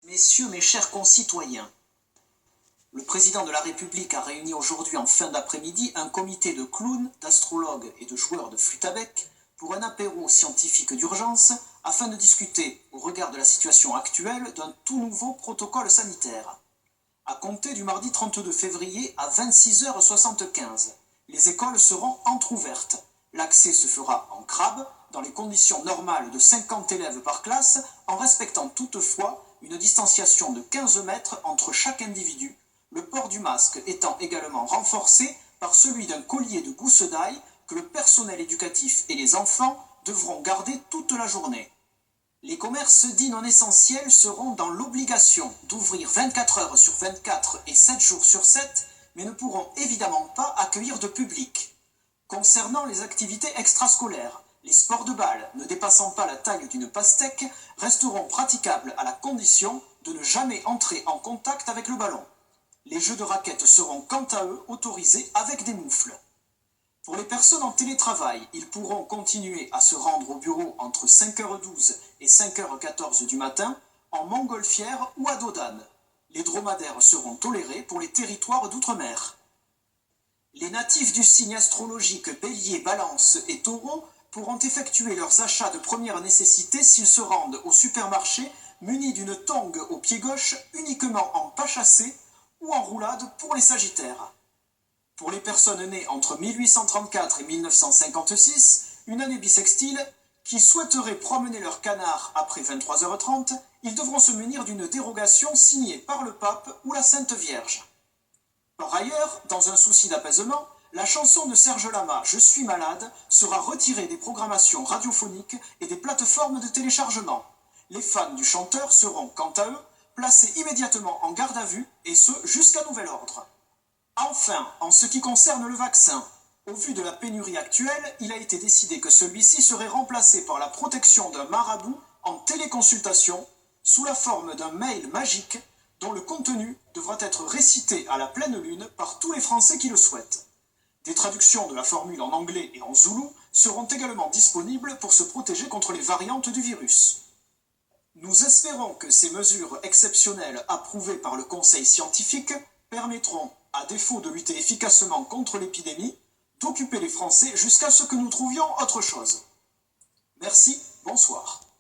Messieurs, mes chers concitoyens, le président de la République a réuni aujourd'hui en fin d'après-midi un comité de clowns, d'astrologues et de joueurs de flûte à bec pour un apéro scientifique d'urgence afin de discuter, au regard de la situation actuelle, d'un tout nouveau protocole sanitaire. À compter du mardi 32 février à 26h75, les écoles seront entrouvertes. L'accès se fera en crabe, dans les conditions normales de 50 élèves par classe, en respectant toutefois une distanciation de 15 mètres entre chaque individu, le port du masque étant également renforcé par celui d'un collier de gousse d'ail que le personnel éducatif et les enfants devront garder toute la journée. Les commerces dits non essentiels seront dans l'obligation d'ouvrir 24 heures sur 24 et 7 jours sur 7, mais ne pourront évidemment pas accueillir de public. Concernant les activités extrascolaires, les sports de balle ne dépassant pas la taille d'une pastèque resteront praticables à la condition de ne jamais entrer en contact avec le ballon. Les jeux de raquettes seront quant à eux autorisés avec des moufles. Pour les personnes en télétravail, ils pourront continuer à se rendre au bureau entre 5h12 et 5h14 du matin en montgolfière ou à dos d'âne. Les dromadaires seront tolérés pour les territoires d'outre-mer. Les natifs du signe astrologique Bélier, Balance et Taureau pourront effectuer leurs achats de première nécessité s'ils se rendent au supermarché munis d'une tongue au pied gauche uniquement en pas chassé ou en roulade pour les Sagittaires. Pour les personnes nées entre 1834 et 1956, une année bissextile, qui souhaiteraient promener leur canard après 23h30, ils devront se munir d'une dérogation signée par le pape ou la Sainte Vierge. Par ailleurs, dans un souci d'apaisement, la chanson de Serge Lama, Je suis malade, sera retirée des programmations radiophoniques et des plateformes de téléchargement. Les fans du chanteur seront, quant à eux, placés immédiatement en garde à vue, et ce jusqu'à nouvel ordre. Enfin, en ce qui concerne le vaccin, au vu de la pénurie actuelle, il a été décidé que celui-ci serait remplacé par la protection d'un marabout en téléconsultation sous la forme d'un mail magique dont le contenu devra être récité à la pleine lune par tous les Français qui le souhaitent. Des traductions de la formule en anglais et en zoulou seront également disponibles pour se protéger contre les variantes du virus. Nous espérons que ces mesures exceptionnelles approuvées par le Conseil scientifique permettront, à défaut de lutter efficacement contre l'épidémie, d'occuper les Français jusqu'à ce que nous trouvions autre chose. Merci, bonsoir.